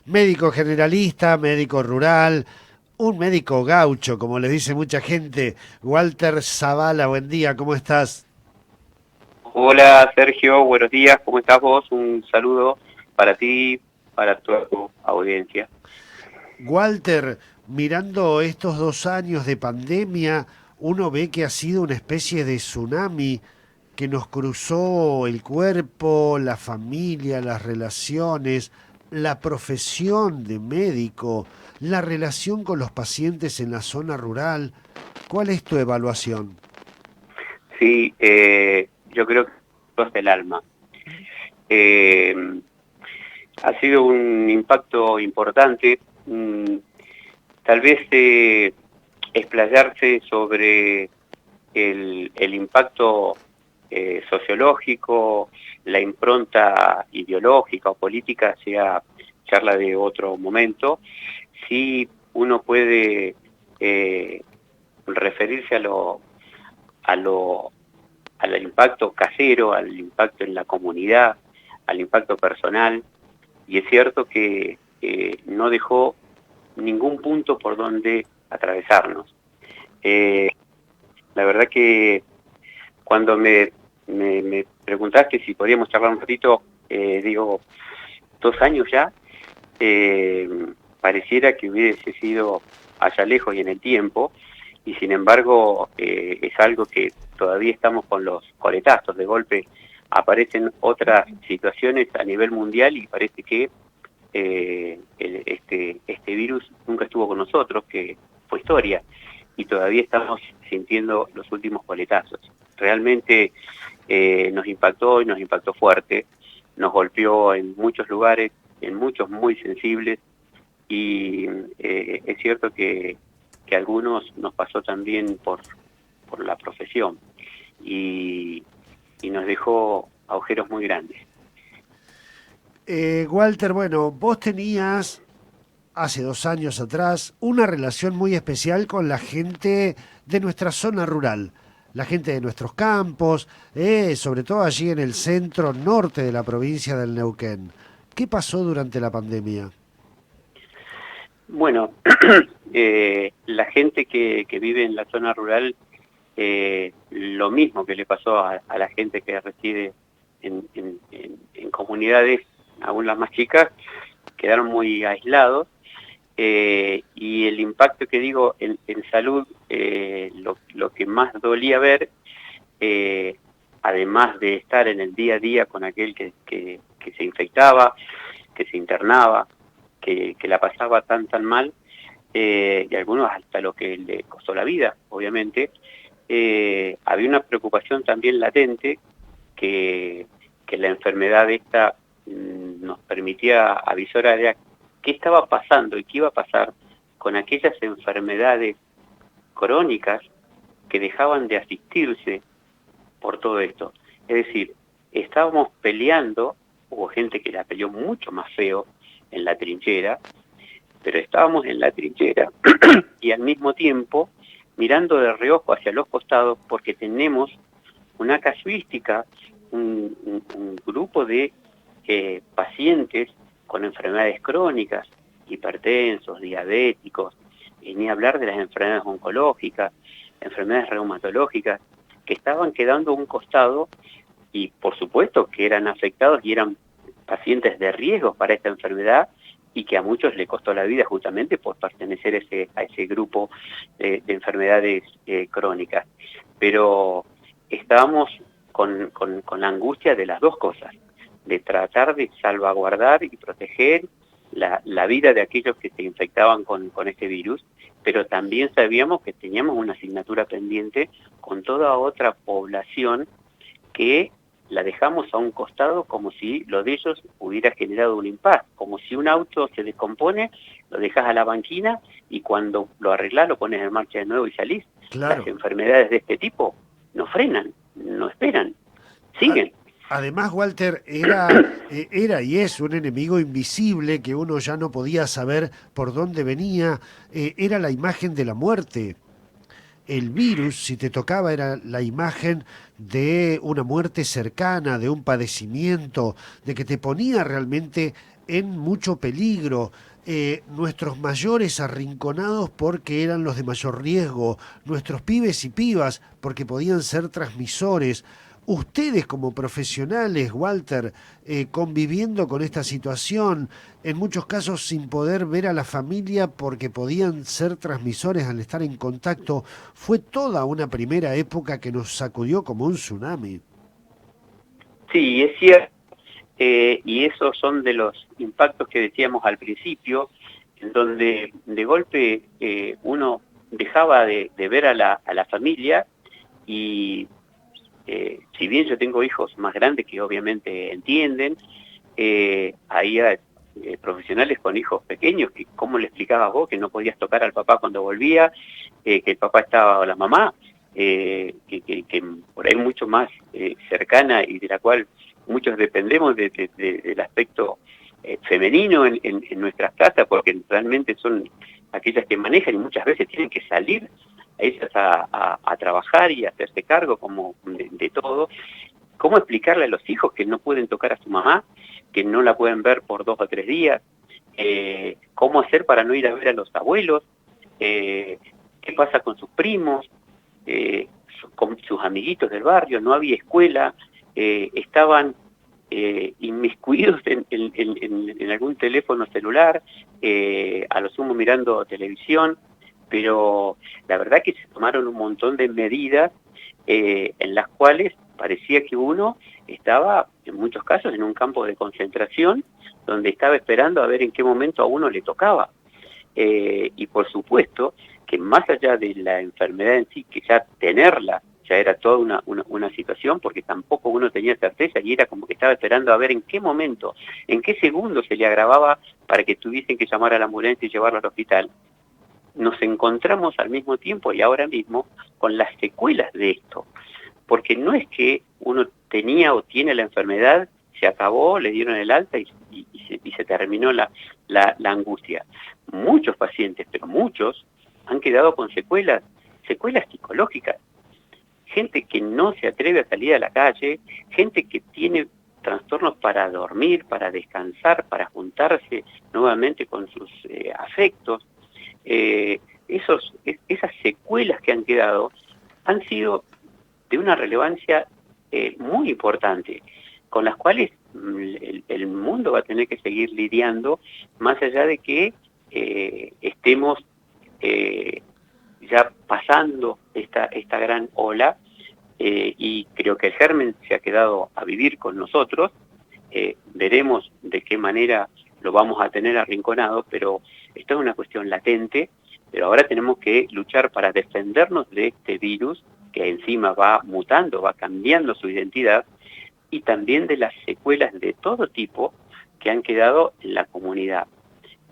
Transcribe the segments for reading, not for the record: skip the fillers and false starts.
médico generalista, médico rural, un médico gaucho, como le dice mucha gente. Walter Zavala, buen día, ¿cómo estás? Hola Sergio, buenos días, ¿cómo estás vos? Un saludo para ti, para toda tu audiencia. Walter, mirando estos 2 años de pandemia, uno ve que ha sido una especie de tsunami que nos cruzó el cuerpo, la familia, las relaciones, la profesión de médico, la relación con los pacientes en la zona rural. ¿Cuál es tu evaluación? Sí, yo creo que es del alma. Eh, Ha sido un impacto importante, tal vez explayarse sobre el impacto sociológico, la impronta ideológica o política sea charla de otro momento. Sí, uno puede eh, referirse a lo, al impacto casero, al impacto en la comunidad, al impacto personal, y es cierto que no dejó ningún punto por donde atravesarnos. Eh, la verdad que cuando me preguntaste si podíamos charlar un ratito, digo, 2 años ya, eh, pareciera que hubiese sido allá lejos y en el tiempo, y sin embargo es algo que todavía estamos con los coletazos. De golpe aparecen otras situaciones a nivel mundial y parece que este virus nunca estuvo con nosotros, que fue historia, y todavía estamos sintiendo los últimos coletazos. Realmente nos impactó y nos impactó fuerte, nos golpeó en muchos lugares, en muchos muy sensibles, y es cierto que a algunos nos pasó también por la profesión, y, y nos dejó agujeros muy grandes. Walter, bueno, vos tenías hace 2 años atrás una relación muy especial con la gente de nuestra zona rural, la gente de nuestros campos, sobre todo allí en el centro norte de la provincia del Neuquén. ¿Qué pasó durante la pandemia? Bueno, la gente que vive en la zona rural, lo mismo que le pasó a la gente que reside en comunidades, aún las más chicas, quedaron muy aislados, y el impacto que digo en salud, lo que más dolía ver, eh, además de estar en el día a día con aquel que se infectaba, que se internaba, que la pasaba tan mal, y algunos hasta lo que le costó la vida, obviamente, había una preocupación también latente que, que la enfermedad esta nos permitía avisorar era qué estaba pasando y qué iba a pasar con aquellas enfermedades crónicas que dejaban de asistirse por todo esto. Es decir, estábamos peleando, hubo gente que la peleó mucho más feo en la trinchera, pero estábamos en la trinchera y al mismo tiempo mirando de reojo hacia los costados porque tenemos una casuística, un grupo de pacientes con enfermedades crónicas, hipertensos, diabéticos, y ni hablar de las enfermedades oncológicas, enfermedades reumatológicas, que estaban quedando a un costado y por supuesto que eran afectados y eran pacientes de riesgo para esta enfermedad y que a muchos le costó la vida justamente por pertenecer a ese grupo de enfermedades crónicas. Pero estábamos con la angustia de las dos cosas, de tratar de salvaguardar y proteger la vida de aquellos que se infectaban con este virus, pero también sabíamos que teníamos una asignatura pendiente con toda otra población que la dejamos a un costado como si lo de ellos hubiera generado un impacto, como si un auto se descompone, lo dejas a la banquina y cuando lo arreglás lo pones en marcha de nuevo y salís. Las Claro. enfermedades de este tipo no frenan, no esperan, A- siguen. Además, Walter era y es un enemigo invisible que uno ya no podía saber por dónde venía. Era la imagen de la muerte. El virus, si te tocaba, era la imagen de una muerte cercana, de un padecimiento, de que te ponía realmente en mucho peligro. Nuestros mayores arrinconados porque eran los de mayor riesgo, nuestros pibes y pibas porque podían ser transmisores. Ustedes como profesionales, Walter, conviviendo con esta situación, en muchos casos sin poder ver a la familia porque podían ser transmisores al estar en contacto, fue toda una primera época que nos sacudió como un tsunami. Sí, es cierto. Y esos son de los impactos que decíamos al principio, en donde de golpe uno dejaba de ver a la familia y si bien yo tengo hijos más grandes que obviamente entienden, hay profesionales con hijos pequeños que cómo le explicabas vos que no podías tocar al papá cuando volvía, que el papá estaba o la mamá, que por ahí mucho más cercana y de la cual muchos dependemos del aspecto femenino en nuestras casas, porque realmente son aquellas que manejan y muchas veces tienen que salir a ellas a trabajar y a hacerse cargo como de todo. ¿Cómo explicarle a los hijos que no pueden tocar a su mamá, que no la pueden ver por 2 o 3 días? ¿Cómo hacer para no ir a ver a los abuelos? ¿Qué pasa con sus primos? Con sus amiguitos del barrio? No había escuela, estaban inmiscuidos en algún teléfono celular, a lo sumo mirando televisión, pero la verdad que se tomaron un montón de medidas en las cuales parecía que uno estaba, en muchos casos, en un campo de concentración, donde estaba esperando a ver en qué momento a uno le tocaba. Y por supuesto que más allá de la enfermedad en sí, que ya tenerla ya era toda una situación, porque tampoco uno tenía certeza y era como que estaba esperando a ver en qué momento, en qué segundo se le agravaba para que tuviesen que llamar a la ambulancia y llevarlo al hospital. Nos encontramos al mismo tiempo y ahora mismo con las secuelas de esto, porque no es que uno tenía o tiene la enfermedad, se acabó, le dieron el alta y se terminó la angustia. Muchos pacientes, pero muchos, han quedado con secuelas psicológicas. Gente que no se atreve a salir a la calle, gente que tiene trastornos para dormir, para descansar, para juntarse nuevamente con sus afectos. Esas secuelas que han quedado han sido de una relevancia muy importante, con las cuales el mundo va a tener que seguir lidiando, más allá de que estemos ya pasando esta gran ola, y creo que el germen se ha quedado a vivir con nosotros. Veremos de qué manera lo vamos a tener arrinconado, pero esto es una cuestión latente, pero ahora tenemos que luchar para defendernos de este virus que encima va mutando, va cambiando su identidad, y también de las secuelas de todo tipo que han quedado en la comunidad.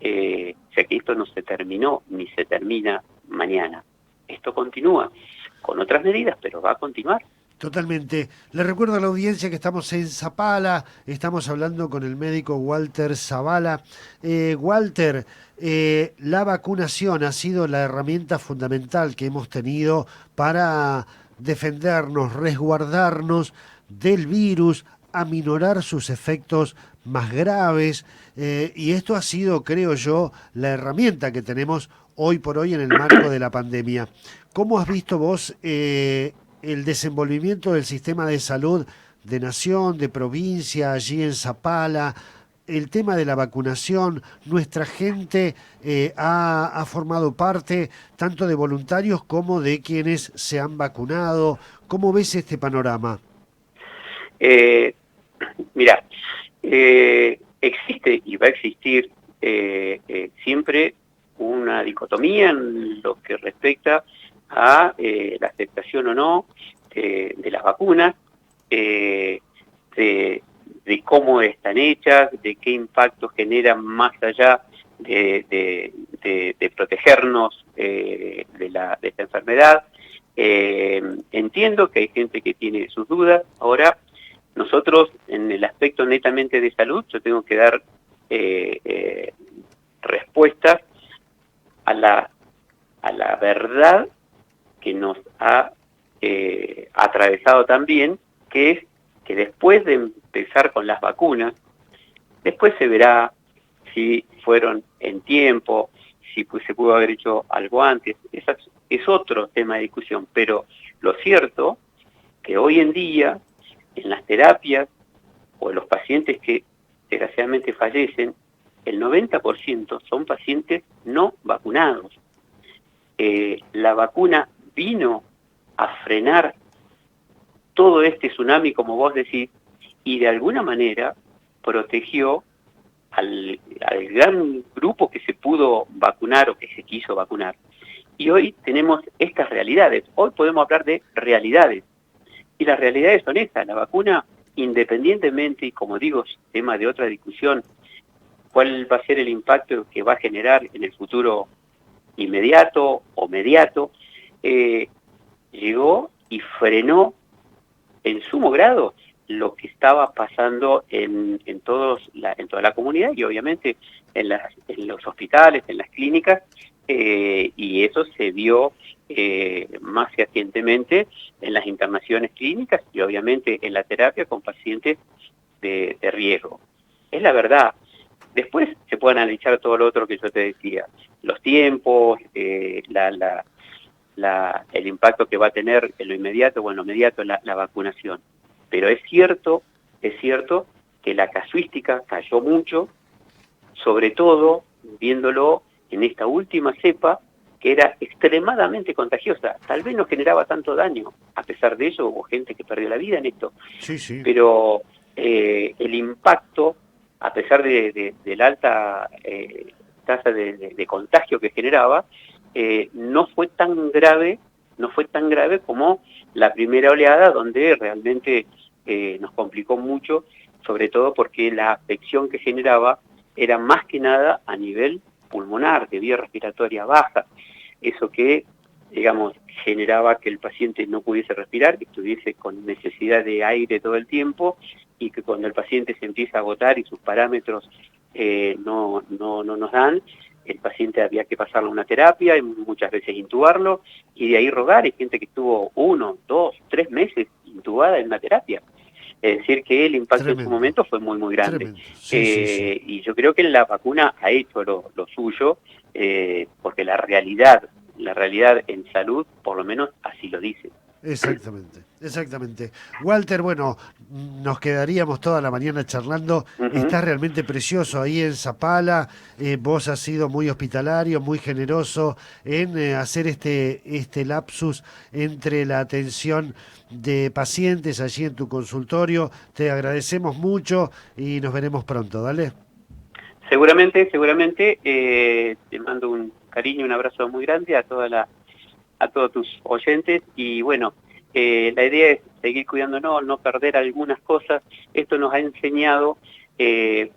O sea que esto no se terminó ni se termina mañana. Esto continúa con otras medidas, pero va a continuar. Totalmente. Le recuerdo a la audiencia que estamos en Zapala, estamos hablando con el médico Walter Zavala. Walter, la vacunación ha sido la herramienta fundamental que hemos tenido para defendernos, resguardarnos del virus, aminorar sus efectos más graves, y esto ha sido, creo yo, la herramienta que tenemos hoy por hoy en el marco de la pandemia. ¿Cómo has visto vos el desenvolvimiento del sistema de salud de nación, de provincia, allí en Zapala, el tema de la vacunación? Nuestra gente ha formado parte tanto de voluntarios como de quienes se han vacunado. ¿Cómo ves este panorama? Mira, existe y va a existir siempre una dicotomía en lo que respecta a la aceptación o no de las vacunas, de cómo están hechas, de qué impacto generan más allá de protegernos de esta enfermedad. Entiendo que hay gente que tiene sus dudas. Ahora, nosotros, en el aspecto netamente de salud, yo tengo que dar respuestas a la verdad que nos ha atravesado también, que es que después de empezar con las vacunas, después se verá, si fueron en tiempo, si se pudo haber hecho algo antes. Ese es otro tema de discusión, pero lo cierto que hoy en día en las terapias o en los pacientes que desgraciadamente fallecen, el 90% son pacientes no vacunados. La vacuna vino a frenar todo este tsunami, como vos decís, y de alguna manera protegió al gran grupo que se pudo vacunar o que se quiso vacunar. Y hoy tenemos estas realidades. Hoy podemos hablar de realidades. Y las realidades son estas. La vacuna, independientemente, y como digo, tema de otra discusión, cuál va a ser el impacto que va a generar en el futuro inmediato o mediato, llegó y frenó en sumo grado lo que estaba pasando en toda la comunidad y obviamente en los hospitales, en las clínicas, y eso se vio más fehacientemente en las internaciones clínicas y obviamente en la terapia con pacientes de riesgo. Es la verdad. Después se puede analizar todo lo otro que yo te decía, los tiempos, el impacto que va a tener en lo inmediato o en lo inmediato la vacunación. Pero es cierto que la casuística cayó mucho, sobre todo viéndolo en esta última cepa, que era extremadamente contagiosa. Tal vez no generaba tanto daño, a pesar de eso hubo gente que perdió la vida en esto. Sí, sí. Pero el impacto, a pesar de la alta tasa de contagio que generaba, no fue tan grave como la primera oleada, donde realmente nos complicó mucho, sobre todo porque la afección que generaba era más que nada a nivel pulmonar, de vía respiratoria baja, eso que, digamos, generaba que el paciente no pudiese respirar, que estuviese con necesidad de aire todo el tiempo, y que cuando el paciente se empieza a agotar y sus parámetros no nos dan, el paciente había que pasarle una terapia y muchas veces intubarlo, y de ahí rogar. Hay gente que estuvo 1, 2, 3 meses intubada en una terapia. Es decir, que el impacto Tremendo. en su momento fue muy, muy grande. Sí, sí. Y yo creo que la vacuna ha hecho lo suyo, porque la realidad en salud, por lo menos así lo dice. Exactamente. Walter, bueno, nos quedaríamos toda la mañana charlando. Está realmente precioso ahí en Zapala. Vos has sido muy hospitalario, muy generoso en hacer este lapsus entre la atención de pacientes allí en tu consultorio. Te agradecemos mucho y nos veremos pronto. Dale. Seguramente, te mando un cariño, un abrazo muy grande a todos tus oyentes y bueno, la idea es seguir cuidándonos, no perder algunas cosas. Esto nos ha enseñado,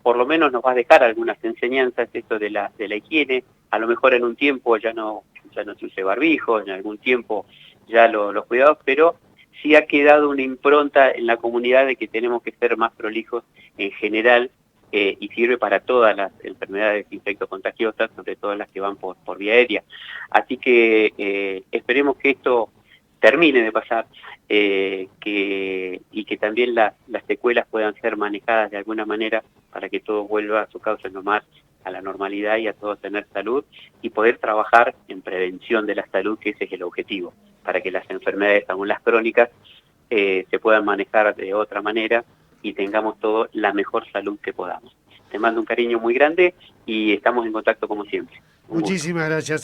por lo menos nos va a dejar algunas enseñanzas, esto de la higiene. A lo mejor en un tiempo ya no se use barbijo, en algún tiempo ya los cuidados, pero sí ha quedado una impronta en la comunidad de que tenemos que ser más prolijos en general, y sirve para todas las enfermedades infectocontagiosas, sobre todo las que van por vía aérea. Así que esperemos que esto termine de pasar, y que también las secuelas puedan ser manejadas de alguna manera para que todo vuelva a su causa normal, a la normalidad y a todos tener salud y poder trabajar en prevención de la salud, que ese es el objetivo, para que las enfermedades, aún las crónicas, se puedan manejar de otra manera y tengamos todos la mejor salud que podamos. Te mando un cariño muy grande y estamos en contacto como siempre. Muchísimas gracias.